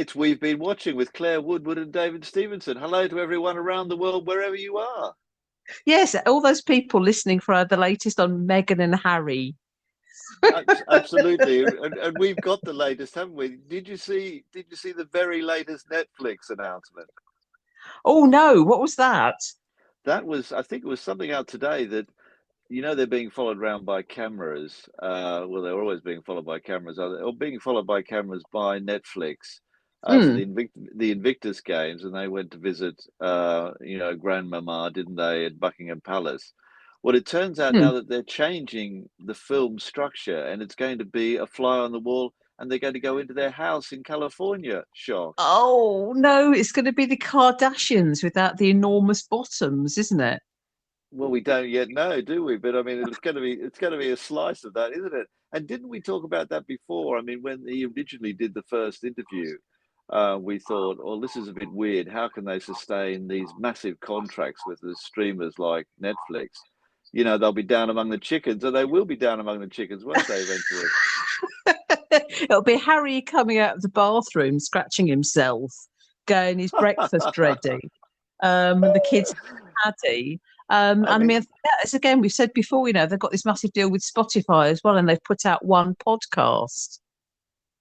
It's We've Been Watching with Claire Woodward and David Stevenson. Hello to everyone around the world, wherever you are. Yes, all those people listening for the latest on Meghan and Harry. Absolutely, and we've got the latest, haven't we? Did you see the very latest Netflix announcement? Oh no, what was that? That was, I think it was something out today that, they're being followed around by cameras. Well, they're always being followed by cameras, or being followed by cameras by Netflix for Hmm. the Invictus Games, and they went to visit, Grandmama, didn't they, at Buckingham Palace? Well, it turns out Hmm. now that they're changing the film structure, and it's going to be a fly on the wall, and they're going to go into their house in California. Shock. Oh no, it's going to be the Kardashians without the enormous bottoms, isn't it? Well, we don't yet know, do we? But I mean, it's going to be a slice of that, isn't it? And didn't we talk about that before? I mean, when he originally did the first interview, we thought, "Oh, this is a bit weird. How can they sustain these massive contracts with the streamers like Netflix? They'll be down among the chickens, and they will be down among the chickens, won't they, eventually?" It'll be Harry coming out of the bathroom, scratching himself, going his breakfast ready. And the kids Paddy. And I I mean, mean, yeah, as again we've said before, they've got this massive deal with Spotify as well, and they've put out one podcast.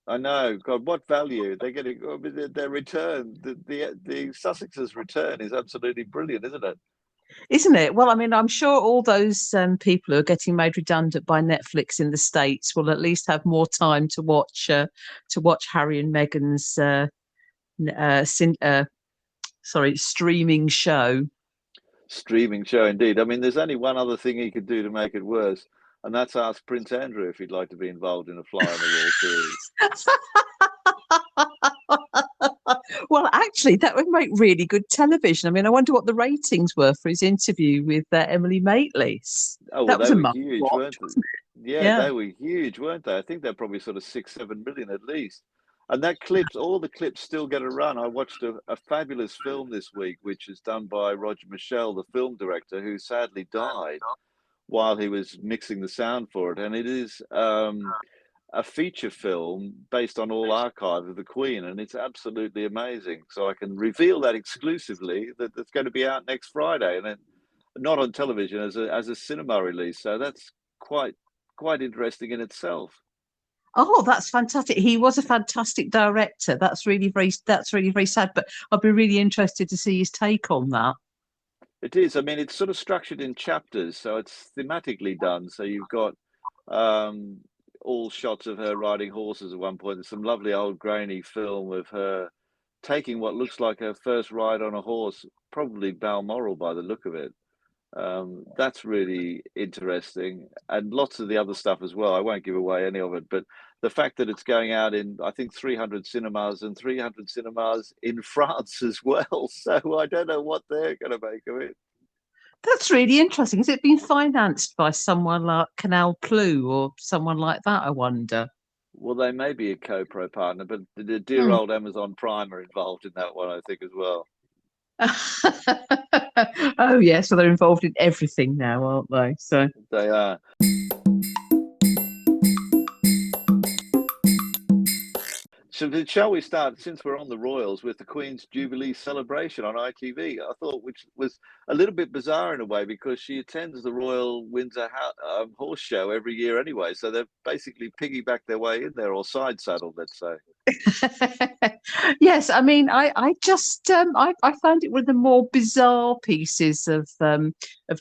I know. God, what value they're getting? I mean, their return, the Sussex's return is absolutely brilliant, isn't it? Isn't it? Well, I mean, I'm sure all those people who are getting made redundant by Netflix in the States will at least have more time to watch Harry and Meghan's streaming show. Streaming show indeed. I mean, there's only one other thing he could do to make it worse, and that's ask Prince Andrew if he'd like to be involved in a fly on the wall series. Well, actually, that would make really good television. I mean, I wonder what the ratings were for his interview with Emily Maitlis. Oh, well, That was they a were must huge, watch, weren't wasn't they? it? Yeah, Yeah. they were huge, weren't they? I think they're probably sort of 6, 7 million at least. And that clips, all the clips still get a run. I watched a fabulous film this week, which is done by Roger Michelle, the film director, who sadly died while he was mixing the sound for it. And it is a feature film based on all archive of the Queen, and it's absolutely amazing. So I can reveal that exclusively that it's going to be out next Friday, and not on television as a cinema release. So that's quite interesting in itself. Oh, that's fantastic. He was a fantastic director. That's really very sad. But I'd be really interested to see his take on that. It is. I mean, it's sort of structured in chapters, so it's thematically done. So you've got um, all shots of her riding horses at one point. There's some lovely old grainy film of her taking what looks like her first ride on a horse, probably Balmoral by the look of it. That's really interesting, and lots of the other stuff as well. I won't give away any of it, but the fact that it's going out in, I think, 300 cinemas and 300 cinemas in France as well. So I don't know what they're going to make of it. That's really interesting. Has it been financed by someone like Canal Plus or someone like that? I wonder. Well, they may be a co-pro partner, but the dear Hmm. old Amazon Prime are involved in that one, I think, as well. Oh yeah, so they're involved in everything now, aren't they? So They are. So shall we start, since we're on the Royals, with the Queen's Jubilee celebration on ITV? I thought, which was a little bit bizarre in a way because she attends the Royal Windsor Horse Show every year anyway. So they've basically piggybacked their way in there, or side saddled, let's say. yes, I mean, I just I found it one of the more bizarre pieces of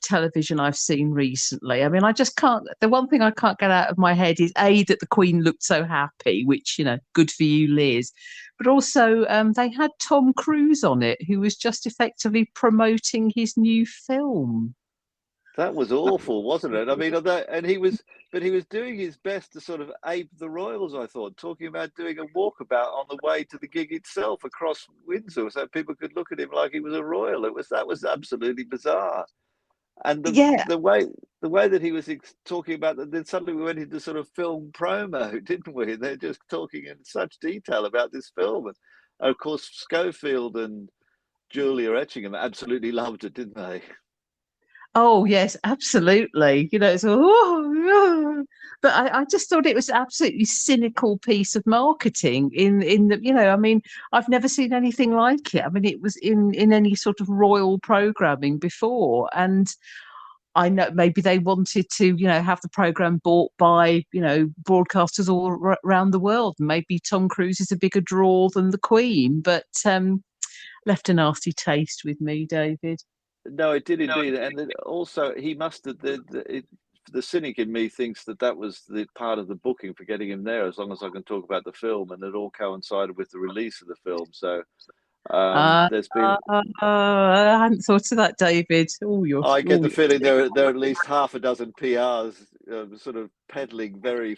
television I've seen recently. I mean, I just can't. The one thing I can't get out of my head is a that the Queen looked so happy, which good for you, Liz. But also, they had Tom Cruise on it, who was just effectively promoting his new film. That was awful, wasn't it? I mean, and but he was doing his best to sort of ape the Royals, I thought, talking about doing a walkabout on the way to the gig itself across Windsor so people could look at him like he was a royal. That was absolutely bizarre. And Yeah. the way that he was talking about that, then suddenly we went into sort of film promo, didn't we? They're just talking in such detail about this film. And of course, Schofield and Julia Etchingham absolutely loved it, didn't they? Oh yes, absolutely. You know, it's oh, but I just thought it was absolutely cynical piece of marketing in the, you know, I mean, I've never seen anything like it. I mean, it was in any sort of royal programming before, and I know maybe they wanted to, you know, have the program bought by, you know, broadcasters all around the world. Maybe Tom Cruise is a bigger draw than the Queen, but left a nasty taste with me, David. No, it did indeed, and also he must have the cynic in me thinks that that was the part of the booking for getting him there. As long as I can talk about the film, and it all coincided with the release of the film. So Uh, there's been. I hadn't thought of that, David. I get the feeling there are at least half a dozen PRs sort of peddling very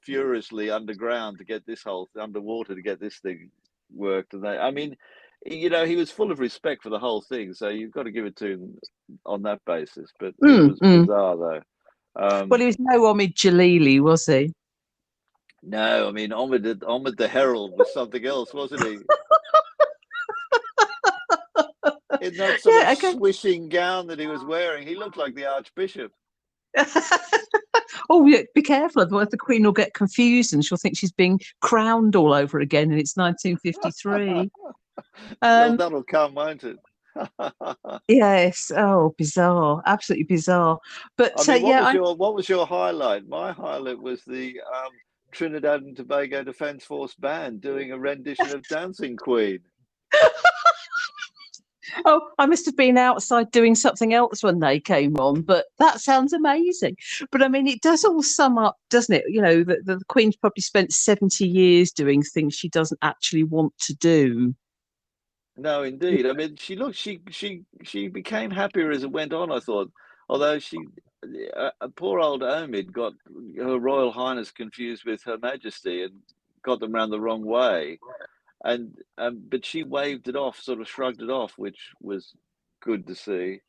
furiously underground to get this whole underwater to get this thing worked. And I mean, you know, he was full of respect for the whole thing, so you've got to give it to him on that basis. But it was bizarre, though. Well, he was no Omid Jalili, was he? No, I mean, Ahmed the Herald was something else, wasn't he? In that sort Yeah, of okay. swishing gown that he was wearing, he looked like the Archbishop. Oh, yeah, be careful, otherwise the Queen will get confused and she'll think she's being crowned all over again and it's 1953. Well, that'll come, won't it? Yes. Oh, bizarre. Absolutely bizarre. But I mean, yeah, what was your highlight? My highlight was the Trinidad and Tobago Defence Force band doing a rendition of Dancing Queen. oh, I must have been outside doing something else when they came on, but that sounds amazing. But I mean, it does all sum up, doesn't it? You know, the Queen's probably spent 70 years doing things she doesn't actually want to do. No, indeed. I mean, she became happier as it went on. I thought, although poor old Omid got Her Royal Highness confused with Her Majesty and got them round the wrong way, and but she waved it off, sort of shrugged it off, which was good to see.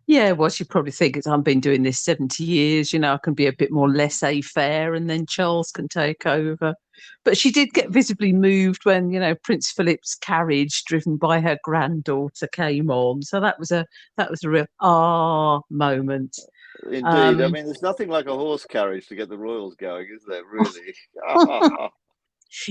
Yeah, well, she probably thinks I've been doing this 70 years, you know, I can be a bit more laissez-faire and then Charles can take over. But she did get visibly moved when, you know, Prince Philip's carriage driven by her granddaughter came on. So that was a real moment. Indeed. I mean, there's nothing like a horse carriage to get the royals going, is there, really?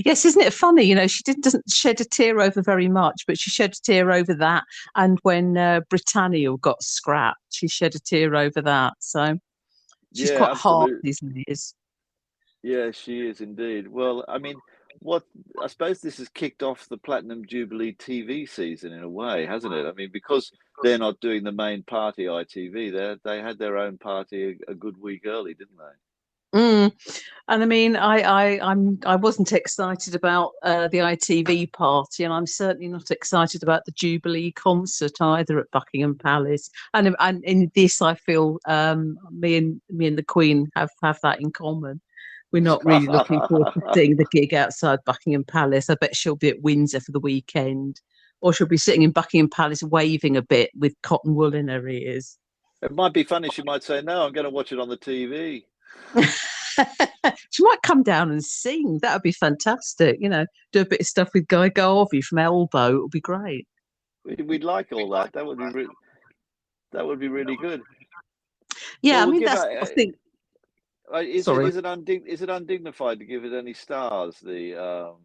Yes, isn't it funny? You know, she doesn't shed a tear over very much, but she shed a tear over that. And when Britannia got scrapped, she shed a tear over that. So she's Yeah, quite hard absolutely. these days. Yeah, she is indeed. Well, I mean, what I suppose this has kicked off the Platinum Jubilee TV season in a way, hasn't it? I mean, because they're not doing the main party ITV, they had their own party a good week early, didn't they? Mm. And I mean, I wasn't excited about the ITV party, and I'm certainly not excited about the Jubilee concert either at Buckingham Palace. And in this, I feel me and the Queen have that in common. We're not really looking forward to seeing the gig outside Buckingham Palace. I bet she'll be at Windsor for the weekend, or she'll be sitting in Buckingham Palace waving a bit with cotton wool in her ears. It might be funny. She might say, "No, I'm going to watch it on the TV." She might come down and sing. That would be fantastic. You know, do a bit of stuff with Guy Garvey from Elbow. It would be great. We'd like all that. That would be really good. Yeah, Well, I we'll mean give that's I think. Sorry. is it undignified to give it any stars? The Platinum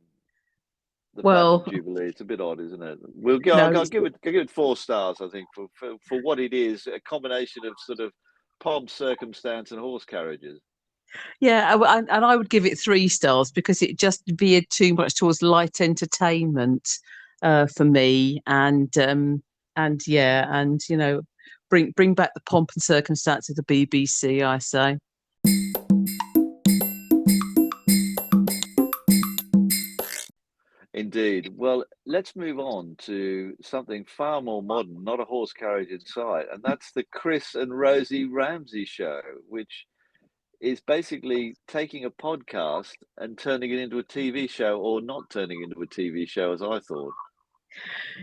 Well, Jubilee. It's a bit odd, isn't it? We'll go. no. I'll give it 4 stars. I think for what it is, a combination of sort of pomp, circumstance, and horse carriages. Yeah, and I would give it 3 stars because it just veered too much towards light entertainment for me, and yeah, and you know, bring back the pomp and circumstance of the BBC. I say. Indeed. Well, let's move on to something far more modern, not a horse carriage in sight, and that's the Chris and Rosie Ramsey show, which is basically taking a podcast and turning it into a TV show, or not turning it into a TV show, as I thought.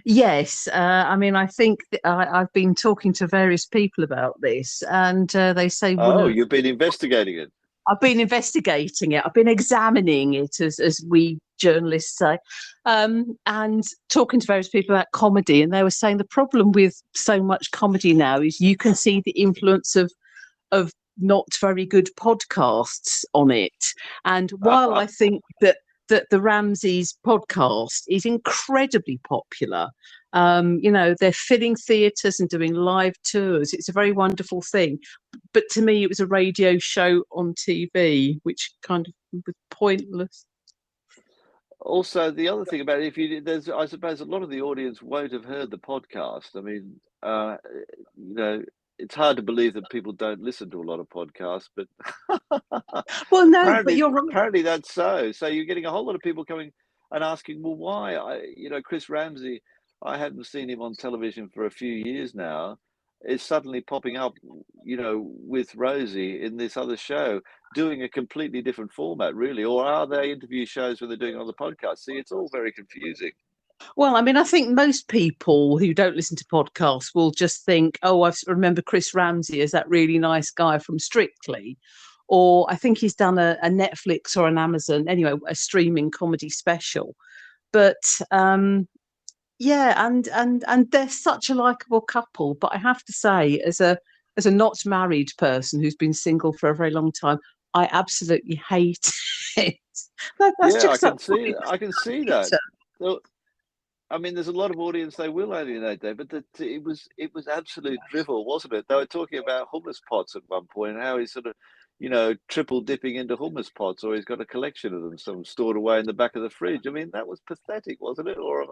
Yes, I mean, I think I've been talking to various people about this, and they say one Oh, of you've been investigating it. I've been investigating it. I've been examining it as we journalists say, and talking to various people about comedy, and they were saying the problem with so much comedy now is you can see the influence of not very good podcasts on it. And while I think that the Ramsay's podcast is incredibly popular, they're filling theatres and doing live tours. It's a very wonderful thing. But to me, it was a radio show on TV, which kind of was pointless. Also, the other thing about it, I suppose a lot of the audience won't have heard the podcast. I mean, it's hard to believe that people don't listen to a lot of podcasts, but well, no, but you're right. Apparently that's so. So you're getting a whole lot of people coming and asking, well, why? Chris Ramsay, I hadn't seen him on television for a few years now, is suddenly popping up, with Rosie in this other show, doing a completely different format, really. Or are they interview shows where they're doing it on the podcast? See, it's all very confusing. Well, I mean, I think most people who don't listen to podcasts will just think, oh, I remember Chris Ramsay as that really nice guy from Strictly. Or I think he's done a Netflix or an Amazon, anyway, a streaming comedy special. But yeah, and they're such a likable couple. But I have to say, as a not married person who's been single for a very long time, I absolutely hate it. That's just I can see that. So, I mean, there's a lot of audience they will alienate there, but it was absolute drivel, wasn't it? They were talking about hummus pots at one point and how he's sort of, triple dipping into hummus pots, or he's got a collection of them, some stored away in the back of the fridge. I mean, that was pathetic, wasn't it? Or have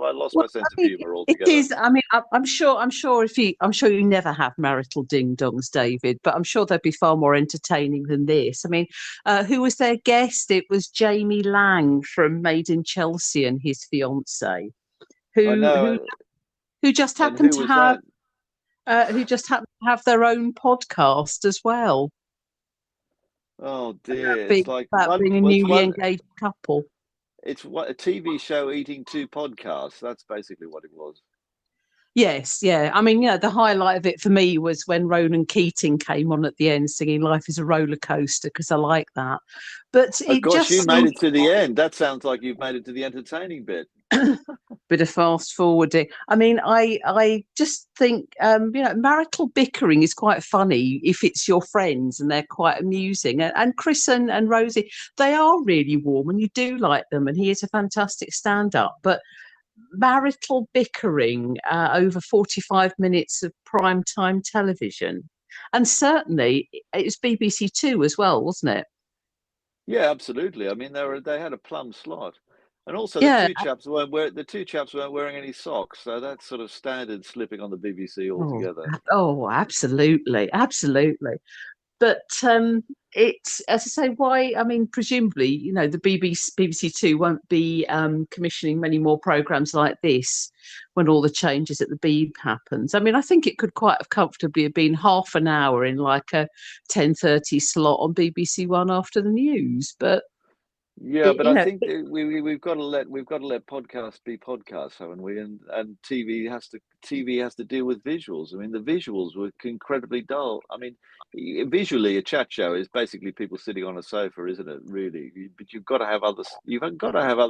I lost my sense of humour altogether? It is. I mean, I'm sure you never have marital ding dongs, David, but I'm sure they'd be far more entertaining than this. I mean, who was their guest? It was Jamie Lang from Made in Chelsea and his fiancée, who just happened to have their own podcast as well. Oh dear! It's like being a newly engaged couple. It's a TV show eating two podcasts. That's basically what it was. Yes, yeah. I mean, the highlight of it for me was when Ronan Keating came on at the end singing "Life is a roller coaster" because I like that. But you made it to the end. That sounds like you've made it to the entertaining bit. Bit of fast forwarding. I mean, I just think marital bickering is quite funny if it's your friends and they're quite amusing. And Chris and Rosie, they are really warm and you do like them. And he is a fantastic stand-up. But marital bickering over 45 minutes of prime time television, and certainly it was BBC Two as well, wasn't it? Yeah, absolutely. I mean, they had a plum slot. And also, the two chaps weren't wearing any socks, so that's sort of standard slipping on the BBC altogether. Oh, absolutely, absolutely. But it's, as I say, why? I mean, presumably, the BBC Two won't be commissioning many more programmes like this when all the changes at the Beeb happens. I mean, I think it could quite have comfortably have been half an hour in like a 10:30 slot on BBC One after the news, but. Yeah, but I think we've got to let podcasts be podcasts, haven't we? And TV has to deal with visuals. I mean, the visuals were incredibly dull. I mean, visually, a chat show is basically people sitting on a sofa, isn't it? Really, but you've got to have other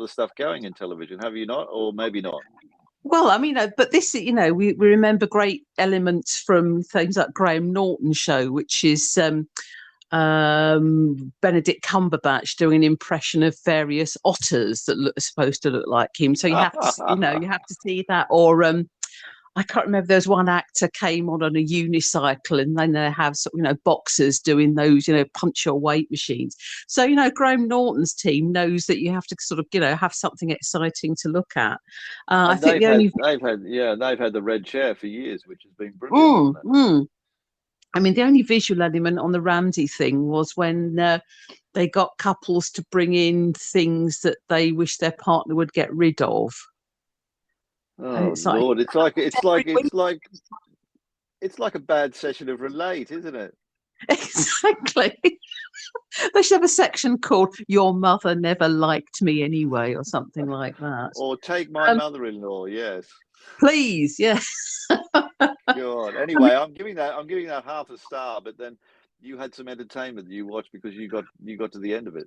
stuff going in television, have you not? Or maybe not. Well, I mean, but this, we remember great elements from things like Graham Norton's show, which is. Benedict Cumberbatch doing an impression of various otters that are supposed to look like him. So you have to, you have to see that. Or I can't remember. There's one actor came on a unicycle, and then they have boxers doing those punch your weight machines. So Graham Norton's team knows that you have to sort of have something exciting to look at. I think they've had the red chair for years, which has been brilliant. I mean, the only visual element on the Ramsay thing was when they got couples to bring in things that they wish their partner would get rid of. Oh Lord! It's like a bad session of Relate, isn't it? Exactly. They should have a section called "Your Mother Never Liked Me Anyway" or something like that. Or "Take My Mother-in-Law." Yes. Please, yes. God. Anyway, I'm giving that half a star, but then you had some entertainment that you watched because you got to the end of it.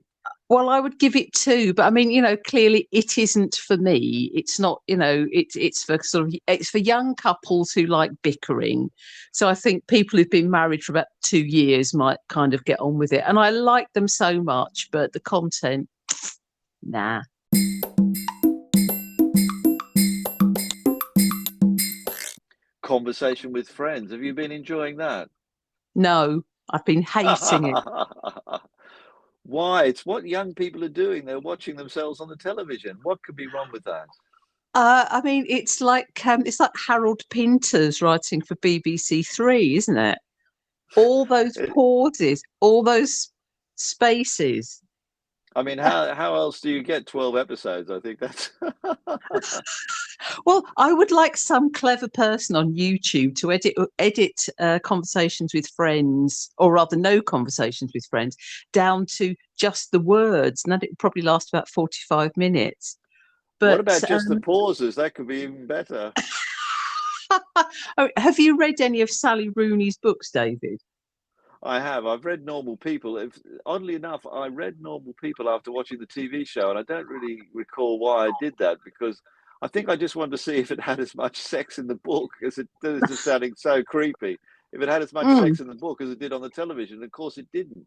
Well, I would give it 2, but I mean, clearly it isn't for me. It's not, it's for it's for young couples who like bickering. So I think people who've been married for about 2 years might kind of get on with it. And I like them so much, but the content, nah. Conversation with Friends. Have you been enjoying that? No, I've been hating it. Why? It's what young people are doing. They're watching themselves on the television. What could be wrong with that? I mean, it's like Harold Pinter's writing for BBC Three, isn't it? All those It, pauses, all those spaces. I mean, how else do you get 12 episodes? I think that's Well, I would like some clever person on YouTube to edit conversations with friends, or rather, no conversations with friends, down to just the words, and that it would probably last about 45 minutes. what But about just the pauses? That could be even better. have you read any of Sally Rooney's books, David? I have. I've read Normal People. Oddly enough, I read Normal People after watching the TV show, and I don't really recall why I did that because I think I just wanted to see if it had as much sex in the book as it. This is sounding so creepy. If it had as much Mm. sex in the book as it did on the television, of course it didn't.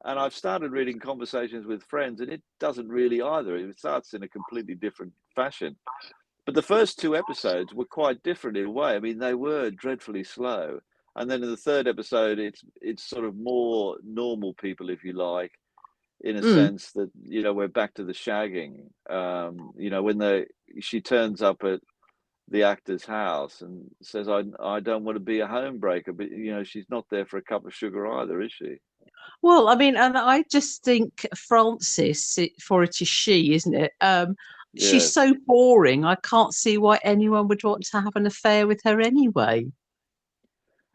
And I've started reading Conversations with Friends, and it doesn't really either. It starts in a completely different fashion. But the first 2 episodes were quite different in a way. I mean, they were dreadfully slow. And then in the third episode, it's sort of more normal people, if you like, in a Mm. sense that, we're back to the shagging. When she turns up at the actor's house and says, I don't want to be a home breaker, but she's not there for a cup of sugar either, is she? Well, I mean, and I just think Frances, for it is she, isn't it? She's Yes. so boring. I can't see why anyone would want to have an affair with her anyway.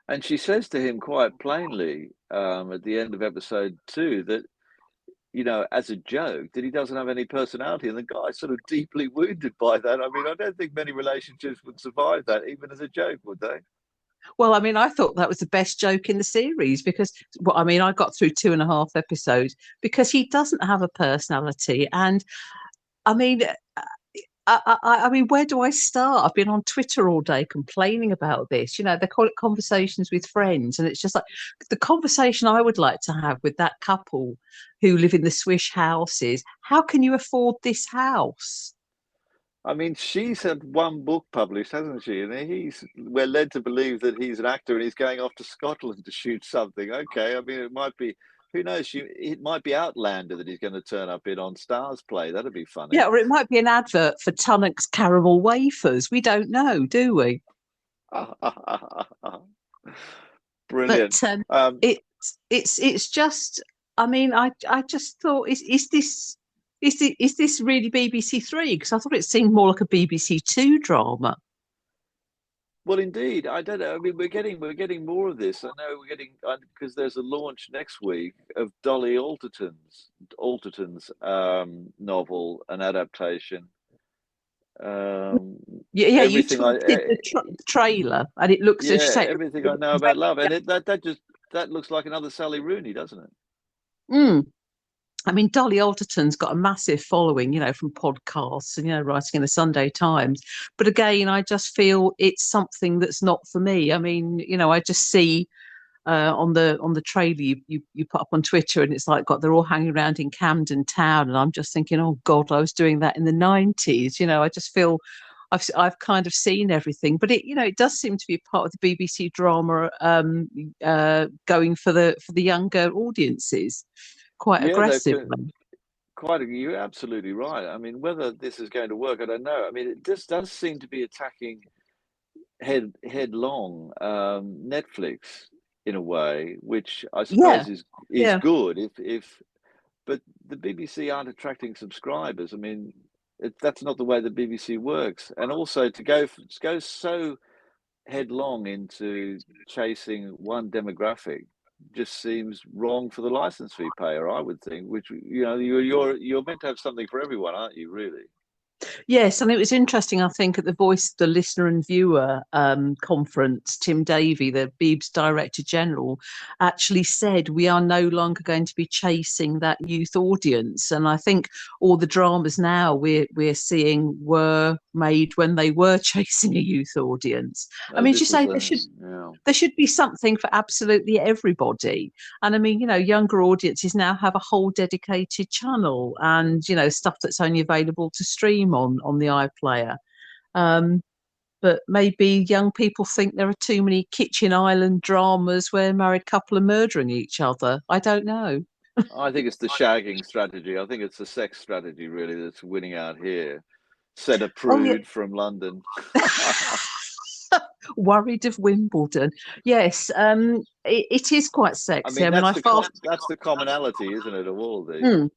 And she says to him quite plainly at the end of episode 2 that as a joke, that he doesn't have any personality. And the guy's sort of deeply wounded by that. I mean, I don't think many relationships would survive that, even as a joke, would they? Well, I mean, I thought that was the best joke in the series because, well, I mean, I got through 2.5 episodes because he doesn't have a personality. And I mean, I mean, where do I start? I've been on Twitter all day complaining about this. They call it conversations with friends, and it's just like the conversation I would like to have with that couple who live in the swish houses. How can you afford this house? I mean, she's had one book published, hasn't she? And we're led to believe that he's an actor and he's going off to Scotland to shoot something. Okay, I mean, it might be, who knows? It might be Outlander that he's going to turn up in on Stars Play. That'd be Yeah, funny. or it might be an advert for Tunnock's caramel wafers. We don't know, do we? Brilliant. But Um, it's just. I mean, I just thought, is this really BBC Three? Because I thought it seemed more like a BBC Two drama. Well, indeed, I don't know. I mean, we're getting more of this. I know we're getting because there's a launch next week of Dolly Alderton's novel, an adaptation. Um, Yeah. You everything I tweeted the trailer, and it looks, as you yeah, say, everything I know about love, and that looks like another Sally Rooney, doesn't it? Mm. I mean, Dolly Alderton's got a massive following, from podcasts and, writing in the Sunday Times. But again, I just feel it's something that's not for me. I mean, I just see on the trailer you put up on Twitter, and it's like they're all hanging around in Camden Town, and I'm just thinking, oh God, I was doing that in the 90s. I just feel I've kind of seen everything, but it does seem to be part of the BBC drama, going for the younger audiences quite Yeah, aggressively. you're absolutely right. I mean, whether this is going to work, I don't know. I mean, it just does seem to be attacking headlong Netflix in a way, which I Yeah, suppose is yeah. good. If but the BBC aren't attracting subscribers. I mean, that's not the way the BBC works. And also to go so headlong into chasing one demographic just seems wrong for the license fee payer, I would think. Which you're meant to have something for everyone, aren't you? Really? Yes, and it was interesting, I think, at the Voice of the Listener and Viewer conference, Tim Davie, the BEEB's Director General, actually said we are no longer going to be chasing that youth audience. And I think all the dramas now we're seeing were made when they were chasing a youth audience. I Oh, mean, as you this is say, yeah. there should be something for absolutely everybody. And I mean, younger audiences now have a whole dedicated channel and, stuff that's only available to stream on the iPlayer. But maybe young people think there are too many kitchen island dramas where a married couple are murdering each other. I don't know. I think it's the shagging strategy. I think it's the sex strategy really that's winning out here. Said a Oh, yeah. prude from London. Worried of Wimbledon. Yes, it is quite I sexy. mean, I mean, that's the commonality, isn't it, of all of these? Mm.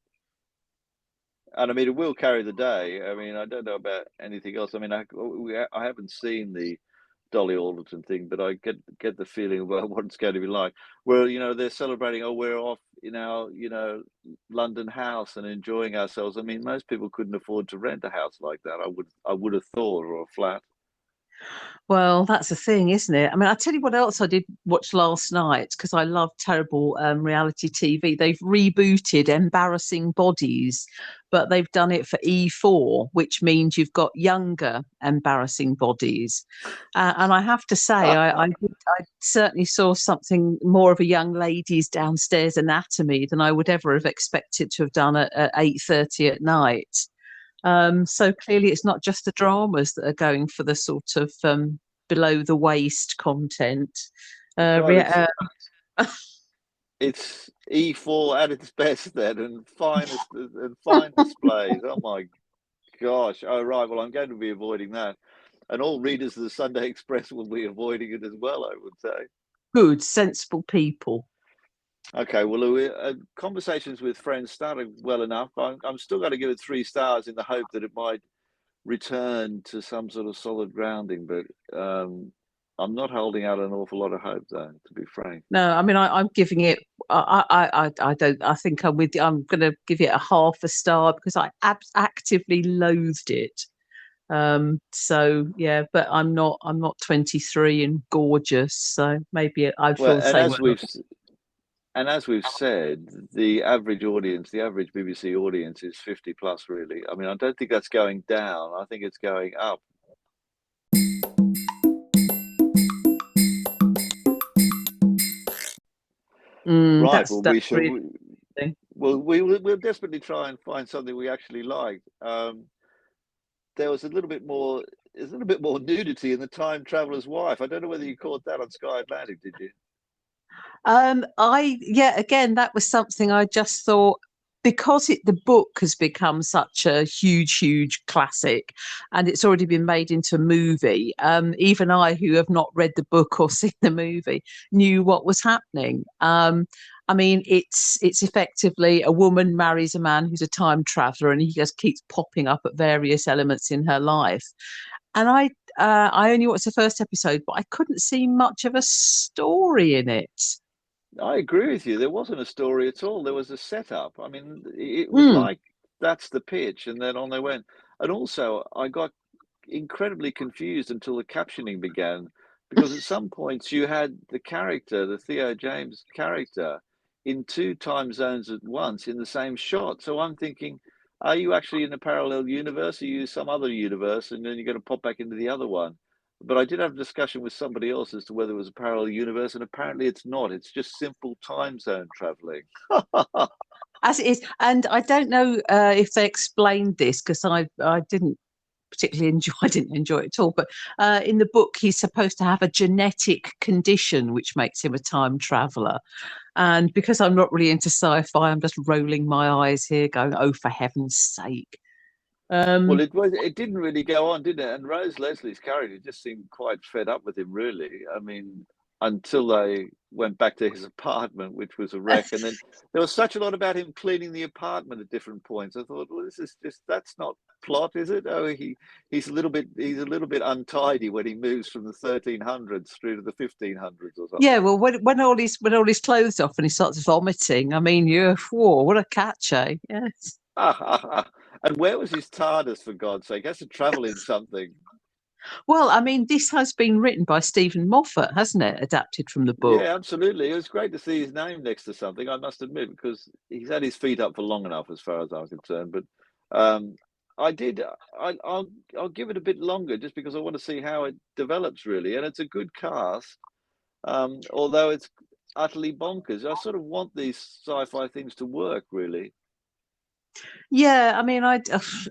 And I mean, it will carry the day. I mean, I don't know about anything else. I mean, I haven't seen the Dolly Alderton thing, but I get the feeling about what it's going to be like. Well, they're celebrating. Oh, we're off in our London house and enjoying ourselves. I mean, most people couldn't afford to rent a house like that. I would have thought, or a flat. Well, that's the thing, isn't it? I mean, I'll tell you what else I did watch last night because I love terrible reality TV. They've rebooted Embarrassing Bodies, but they've done it for E4, which means you've got younger embarrassing bodies. And I have to say, I certainly saw something more of a young lady's downstairs anatomy than I would ever have expected to have done at 8:30 at night. So clearly, it's not just the dramas that are going for the sort of below the waist content. God, it's E4 at its best then, and fine displays. Oh my gosh! Oh right, well I'm going to be avoiding that, and all readers of the Sunday Express will be avoiding it as well, I would say. Good, sensible people. Okay, well, conversations with friends started well enough. I'm still going to give it 3 stars in the hope that it might return to some sort of solid grounding, but I'm not holding out an awful lot of hope, though, to be frank. No, I mean I'm giving it. I don't. I think I'm with. I'm going to give it a half a star because I actively loathed it. So yeah, but I'm not. I'm not 23 and gorgeous, so maybe I'd Well, feel the same way. as we've said, the average audience, the average BBC audience is 50 plus, really. I mean, I don't think that's going down. I think it's going up. Right. Well, That's really. we'll desperately try and find something we actually like. There was a little bit more. There's a little bit more nudity in The Time Traveler's Wife. I don't know whether you caught that on Sky Atlantic, did you? Again, that was something I just thought because the book has become such a huge classic and it's already been made into a movie. Even I, who have not read the book or seen the movie, knew what was happening. I mean, it's effectively a woman marries a man who's a time traveler, and he just keeps popping up at various elements in her life. And I only watched the first episode, but I couldn't see much of a story in it. I agree with you. There wasn't a story at all. There was a setup. I mean, it was Mm. like that's the pitch, and then on they went. And also, I got incredibly confused until the captioning began, because at some points you had the character, the Theo James character, in 2 time zones at once in the same shot. So I'm thinking, are you actually in a parallel universe? Are you some other universe, and then you're going to pop back into the other one? But I did have a discussion with somebody else as to whether it was a parallel universe, and apparently it's not. It's just simple time zone traveling. As it is, and I don't know if they explained this because I didn't particularly enjoy. I didn't enjoy it at all. But in the book, he's supposed to have a genetic condition which makes him a time traveler. And because I'm not really into sci-fi, I'm just rolling my eyes here, going, "Oh, for heaven's sake!" Well, Um, it didn't really go on, did it? And Rose Leslie's character just seemed quite fed up with him, really. I mean, until they went back to his apartment, which was a wreck, and then there was such a lot about him cleaning the apartment at different points. I thought, well, this is just that's not plot, is it? Oh, he's a little bit untidy when he moves from the 1300s through to the 1500s or yeah, something. well, when all his clothes off and he starts vomiting, I mean, you're whoa, what a catch, eh? Yes. And And where was his TARDIS, for God's sake? He has to travel in something. Well, I mean, this has been written by Stephen Moffat, hasn't it? Adapted from the book. Yeah, absolutely. It was great to see his name next to something, I must admit, because he's had his feet up for long enough, as far as I'm concerned. But um, I did. I'll give it a bit longer, just because I want to see how it develops, really. And it's a good cast, although it's utterly bonkers. I sort of want these sci-fi things to work, really. Yeah, I mean, as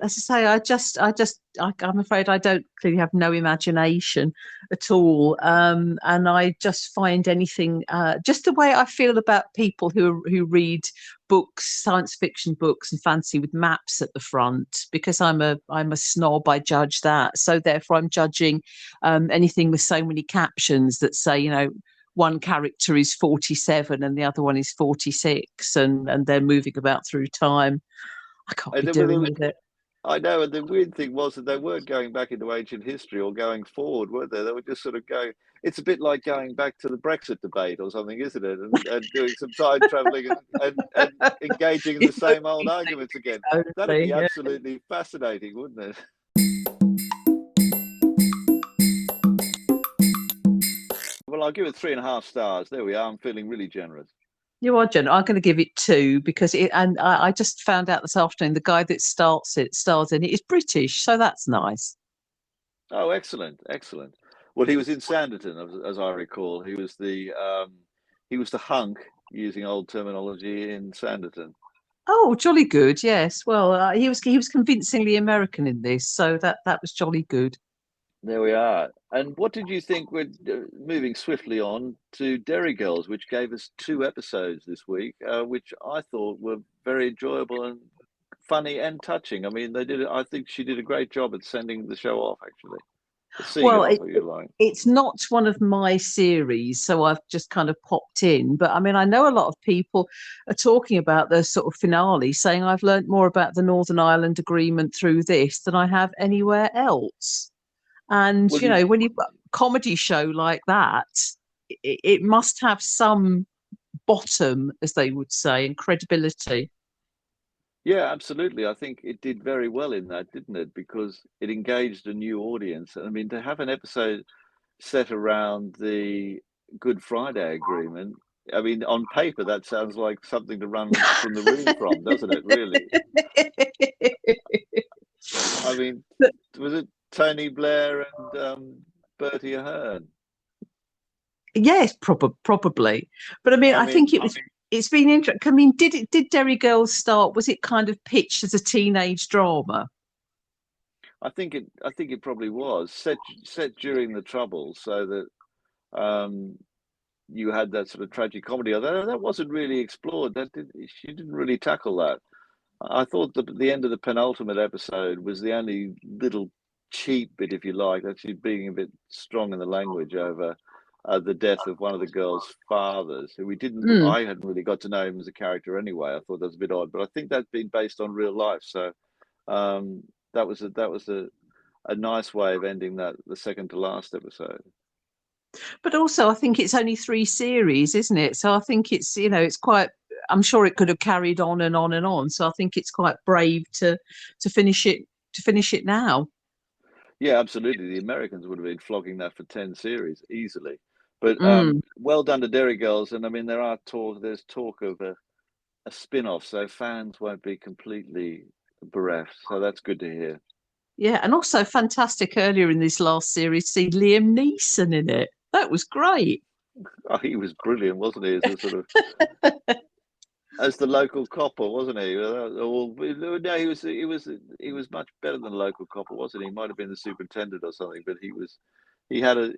I say, I'm afraid I don't clearly have no imagination at all, and I just find anything, just the way I feel about people who read books, science fiction books, and fancy with maps at the front. Because I'm a snob, I judge that. So therefore, I'm judging anything with so many captions that say, one character is 47 and the other one is 46, and they're moving about through time. I can't And be then doing with it. I know, and the weird thing was that they weren't going back into ancient history or going forward, were they? They were just sort of going. It's a bit like going back to the Brexit debate or something, isn't it? And doing some time traveling and engaging in the same old arguments again. That'd Totally, be yeah. absolutely fascinating, wouldn't it? Well, I'll give it 3.5 stars. There we are. I'm feeling really generous. You are generous. I'm going to give it 2 because and I just found out this afternoon the guy that stars in it is British, so that's nice. Oh, excellent, excellent. Well, he was in Sanditon, as I recall. He was the hunk, using old terminology, in Sanditon. Oh, jolly good. Yes. Well, he was convincingly American in this, so that was jolly good. There we are. And what did you think? We're moving swiftly on to Derry Girls, which gave us 2 episodes this week, which I thought were very enjoyable and funny and touching. I mean, they did. I think she did a great job at sending the show off, actually, seeing it Well, off, if you like. it's not one of my series, so I've just kind of popped in. But I mean, I know a lot of people are talking about the sort of finale, saying I've learned more about the Northern Ireland Agreement through this than I have anywhere else. And Well, you, when you've got a comedy show like that, it must have some bottom, as they would say, and credibility. yeah, absolutely. I think it did very well in that, didn't it? Because it engaged a new audience. I mean, to have an episode set around the Good Friday Agreement, I mean, on paper, that sounds like something to run from the room from, doesn't it, really? I mean, was it Tony Blair and Bertie Ahern? Yes, probably. But I mean, I I mean, think it's been interesting. I mean, did Derry Girls start? Was it kind of pitched as a teenage drama? I think it probably was set during the Troubles, so that you had that sort of tragic comedy. Although that wasn't really explored. She didn't really tackle that. I thought the end of the penultimate episode was the only little cheap bit, if you like, actually being a bit strong in the language over the death of one of the girls' fathers, who Mm. I hadn't really got to know him as a character anyway. I thought that was a bit odd, but I think that's been based on real life. So um, that was a nice way of ending the second to last episode. But also, I think it's only 3 series, isn't it? So I think it's quite. I'm sure it could have carried on and on and on. So I think it's quite brave to finish it now. Yeah, absolutely. The Americans would have been flogging that for 10 series easily. But Mm. well done to Derry Girls. And I mean, there's talk of a spin-off, so fans won't be completely bereft. So that's good to hear. Yeah, and also fantastic earlier in this last series to see Liam Neeson in it. That was great. Oh, he was brilliant, wasn't he? As a sort of as the local copper, wasn't he? No, he was much better than the local copper, wasn't he? He might have been the superintendent or something, but he had a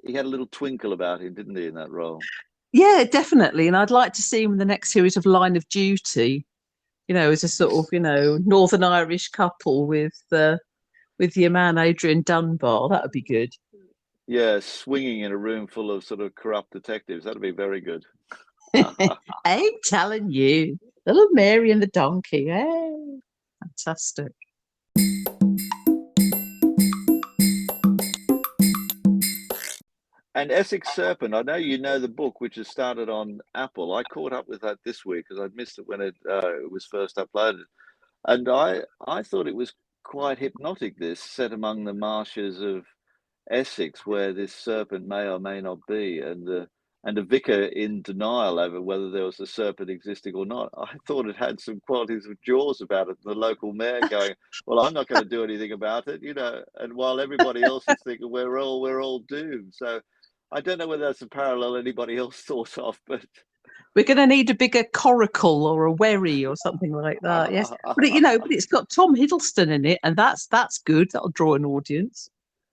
he had a little twinkle about him, didn't he, in that role? Yeah, definitely. And I'd like to see him in the next series of Line of Duty. As a sort of Northern Irish couple with your man Adrian Dunbar. That would be good. Yeah, swinging in a room full of sort of corrupt detectives. That'd be very good. I'm telling you, little Mary and the donkey. Hey, fantastic. And Essex Serpent, I know you know the book, which has started on Apple. I caught up with that this week because I'd missed it when it was first uploaded. And I thought it was quite hypnotic, this set among the marshes of Essex, where this serpent may or may not be, and the vicar in denial over whether there was a serpent existing or not. I thought it had some qualities of Jaws about it. The local mayor going, "Well, I'm not going to do anything about it," you know, and while everybody else is thinking we're all doomed. So I don't know whether that's a parallel anybody else thought of, but We're going to need a bigger coracle or a wherry or something like that. Yes, but but it's got Tom Hiddleston in it, and that's good. That'll draw an audience.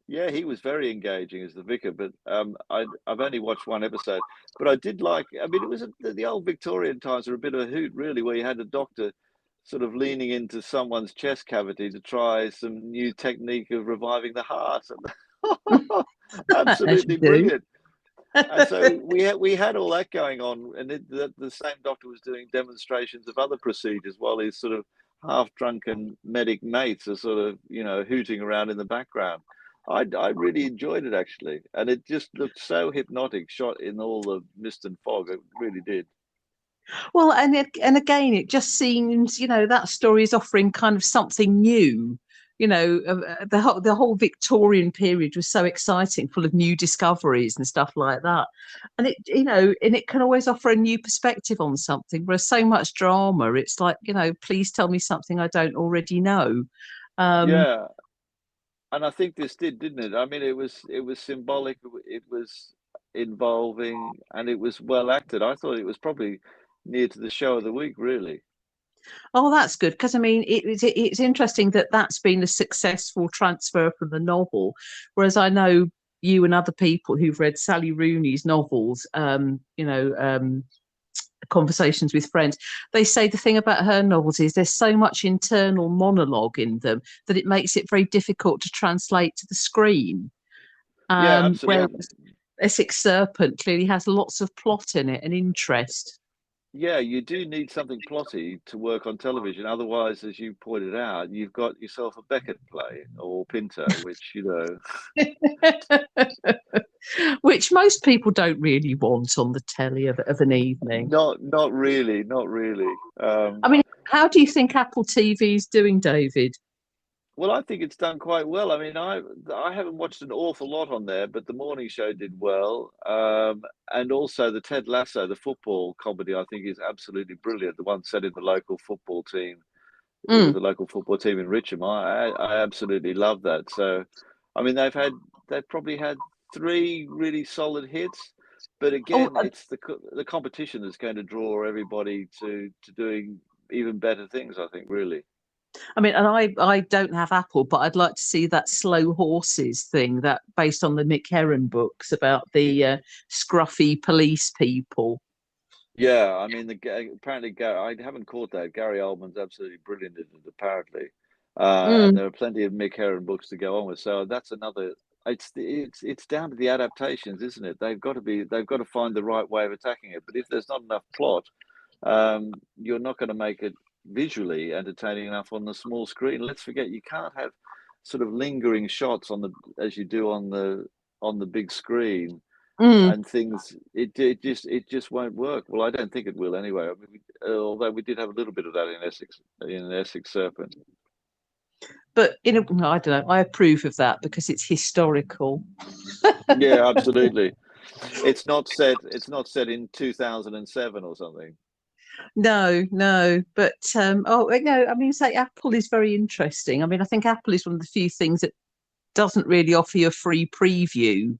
yeah, he was very engaging as the vicar, but I've only watched one episode, but I did like. I mean, it was the old Victorian times were a bit of a hoot, really, where you had a doctor sort of leaning into someone's chest cavity to try some new technique of reviving the heart. As you Absolutely do. brilliant. And so we had all that going on, and the same doctor was doing demonstrations of other procedures while his sort of half drunken medic mates are sort of hooting around in the background. I really enjoyed it actually, and it just looked so hypnotic, shot in all the mist and fog. It really did. Well, and again, it just seems, that story is offering kind of something new. The whole Victorian period was so exciting, full of new discoveries and stuff like that. And it can always offer a new perspective on something. Whereas so much drama, it's like, please tell me something I don't already know. Um, Yeah, and I think this didn't it? I mean, it was symbolic. It was involving, and it was well acted. I thought it was probably near to the show of the week, really. Oh, that's good because I mean it's interesting that that's been a successful transfer from the novel, whereas I know you and other people who've read Sally Rooney's novels, Conversations with Friends, they say the thing about her novels is there's so much internal monologue in them that it makes it very difficult to translate to the screen. Yeah, Whereas absolutely. Essex Serpent clearly has lots of plot in it and interest. Yeah, you do need something plotty to work on television. Otherwise, as you pointed out, you've got yourself a Beckett play or Pinter, which, Which most people don't really want on the telly of an evening. not really, not really. I mean, how do you think Apple TV is doing, David? Well, I think it's done quite well. I mean, I haven't watched an awful lot on there, but the morning show did well, and also the Ted Lasso, the football comedy, I think is absolutely brilliant. The one set in the local football team with Mm. the local football team in Richmond. I absolutely love that. So, I mean, they've probably had three really solid hits, but Oh, again, it's the competition that's going to draw everybody to doing even better things. I think really. I mean, and I don't have Apple, but I'd like to see that slow horses thing that based on the Mick Herron books about the scruffy police people. Yeah, I mean, apparently I haven't caught that. Gary Oldman's absolutely brilliant in it, apparently, and Mm, there are plenty of Mick Herron books to go on with. So that's another. It's down to the adaptations, isn't it? They've got to find the right way of attacking it. But if there's not enough plot, you're not going to make it visually entertaining enough on the small screen. Let's forget you can't have sort of lingering shots on the as you do on the big screen mm. and things. It just won't work. Well, I don't think it will anyway. I mean, although we did have a little bit of that in Essex Serpent. But I don't know. I approve of that because it's historical. Yeah, absolutely. It's not set in 2007 or something. No, no, but no. I mean, say Apple is very interesting. I mean, I think Apple is one of the few things that doesn't really offer you a free preview.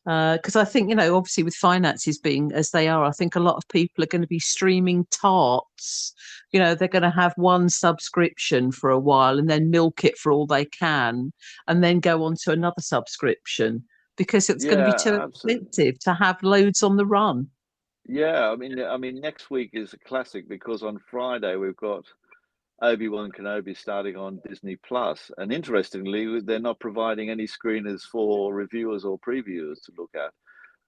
Because I think, obviously with finances being as they are, I think a lot of people are going to be streaming tarts. They're going to have one subscription for a while and then milk it for all they can and then go on to another subscription because it's going to be too Yeah, absolutely. expensive to have loads on the run. Yeah, I mean, next week is a classic because on Friday we've got Obi-Wan Kenobi starting on Disney Plus, and interestingly, they're not providing any screeners for reviewers or previewers to look at,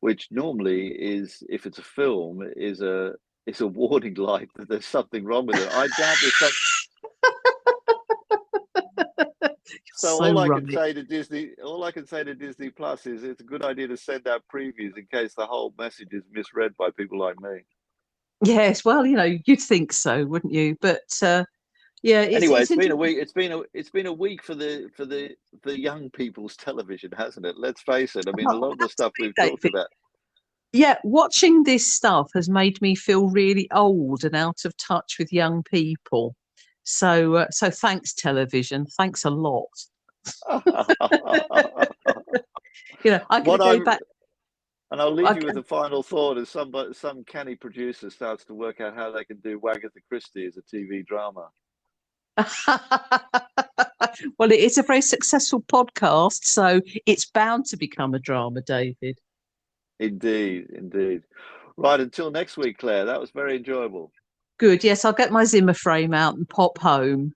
which normally is, if it's a film, is a warning light that there's something wrong with it. I doubt there's some. So So right. all I can say to Disney Plus is it's a good idea to send out previews in case the whole message is misread by people like me. Yes, well, you'd think so, wouldn't you? But Yeah, Anyway, it's it's been a interesting. week. It's been a week for the young people's television, hasn't it? Let's face it. I mean, a lot of the stuff we've talked David. about. Yeah, watching this stuff has made me feel really old and out of touch with young people. So thanks, television. Thanks a lot. I'm going What to I go back. And I'll leave I, you with a final thought: as some canny producer starts to work out how they can do Wagatha Christie as a TV drama. well, it is a very successful podcast, so it's bound to become a drama, David. Indeed, indeed. Right, until next week, Claire. That was very enjoyable. Good. Yes, I'll get my Zimmer frame out and pop home.